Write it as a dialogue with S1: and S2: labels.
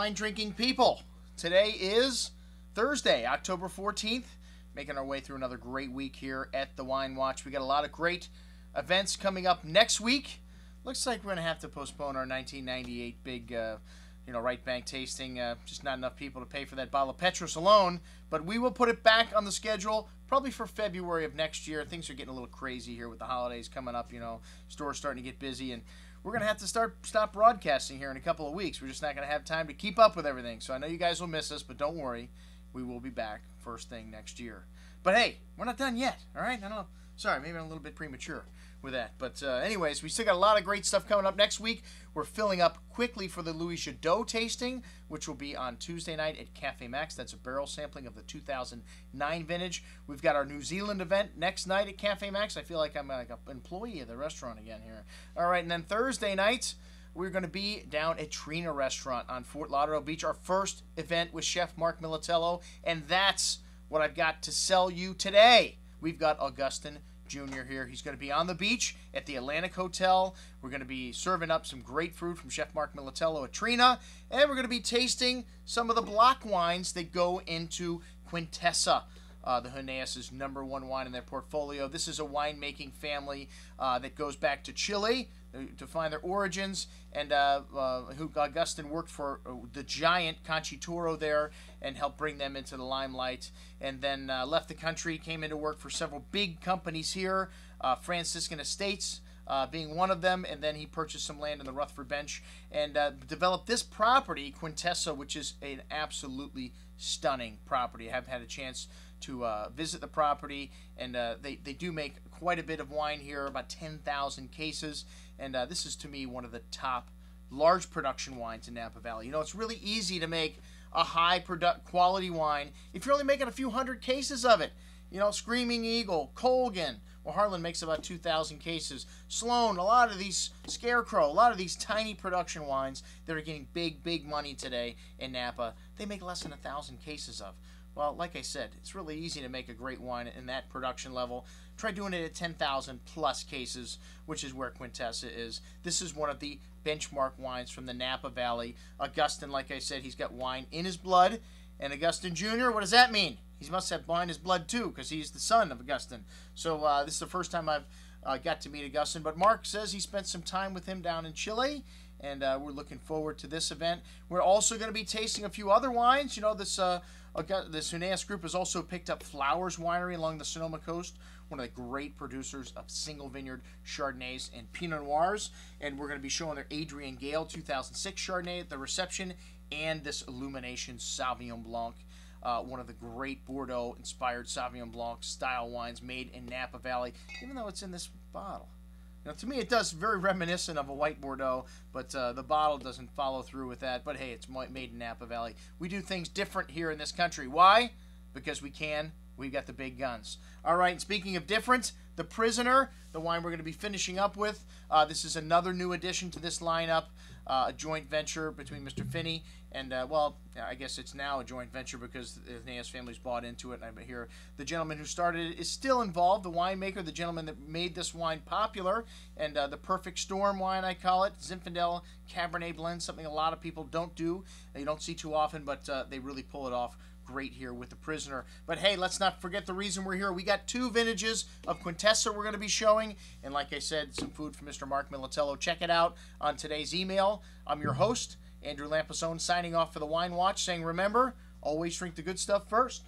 S1: wine-drinking people. Today is Thursday, October 14th. Making our way through another great week here at the Wine Watch. We got a lot of great events coming up next week. Looks like we're going to have to postpone our 1998 big, right bank tasting. Just not enough people to pay for that bottle of Petrus alone. But we will put it back on the schedule probably for February of next year. Things are getting a little crazy here with the holidays coming up. Stores starting to get busy, and we're going to have to stop broadcasting here in a couple of weeks. We're just not going to have time to keep up with everything. So I know you guys will miss us, but don't worry. We will be back first thing next year. But hey, we're not done yet, all right? I don't know. Sorry, maybe I'm a little bit premature with that. But anyways, we still got a lot of great stuff coming up next week. We're filling up quickly for the Louis Jadot tasting, which will be on Tuesday night at Cafe Max. That's a barrel sampling of the 2009 vintage. We've got our New Zealand event next night at Cafe Max. I feel like I'm like an employee of the restaurant again here. All right, and then Thursday night, we're going to be down at Trina Restaurant on Fort Lauderdale Beach, our first event with Chef Mark Militello, and that's what I've got to sell you today. We've got Augustin Jr. here. He's going to be on the beach at the Atlantic Hotel. We're going to be serving up some great food from Chef Mark Militello at Trina, and we're going to be tasting some of the block wines that go into Quintessa, the Quintessa's #1 wine in their portfolio. This is a winemaking family that goes back to Chile to find their origins, and who Augustin worked for the giant Conchitoro there and helped bring them into the limelight, and then left the country, came into work for several big companies here, Franciscan Estates being one of them, and then he purchased some land in the Rutherford Bench and developed this property, Quintessa, which is an absolutely stunning property. I have had a chance to visit the property, and they do make quite a bit of wine here, about 10,000 cases, and this is to me one of the top large production wines in Napa Valley. It's really easy to make a high quality wine if you're only making a few hundred cases of it. Screaming Eagle, Colgan, well, Harlan makes about 2,000 cases. Sloan, a lot of these, Scarecrow, a lot of these tiny production wines that are getting big money today in Napa, they make less than 1,000 cases of. Well, like I said, it's really easy to make a great wine in that production level. Try doing it at 10,000 plus cases, which is where Quintessa is. This is one of the benchmark wines from the Napa Valley. Augustin, like I said, he's got wine in his blood. And Augustin Jr., what does that mean? He must have wine in his blood too, because he's the son of Augustin. So this is the first time I've got to meet Augustin. But Mark says he spent some time with him down in Chile, and we're looking forward to this event. We're also going to be tasting a few other wines. This Quintessa group has also picked up Flowers Winery along the Sonoma coast, one of the great producers of single vineyard Chardonnays and Pinot Noirs. And we're going to be showing their Adrian Gale 2006 Chardonnay at the reception, and this Illumination Sauvignon Blanc, one of the great Bordeaux-inspired Sauvignon Blanc style wines made in Napa Valley, even though it's in this bottle. To me, it does very reminiscent of a white Bordeaux, but the bottle doesn't follow through with that. But hey, it's made in Napa Valley. We do things different here in this country. Why? Because we can. We've got the big guns. All right, and speaking of different, The Prisoner, the wine we're going to be finishing up with. This is another new addition to this lineup, a joint venture between Mr. Finney and, well, I guess it's now a joint venture because the Naas family's bought into it. And I hear the gentleman who started it is still involved, the winemaker, the gentleman that made this wine popular, and the Perfect Storm wine, I call it, Zinfandel Cabernet blend, something a lot of people don't do, you don't see too often, but they really pull it off great here with The Prisoner. But hey, let's not forget the reason we're here. We got 2 vintages of Quintessa we're going to be showing, and like I said, some food from Mr. Mark Militello. Check it out on today's email. I'm your host, Andrew Lampasone, signing off for the Wine Watch, saying remember, always drink the good stuff first.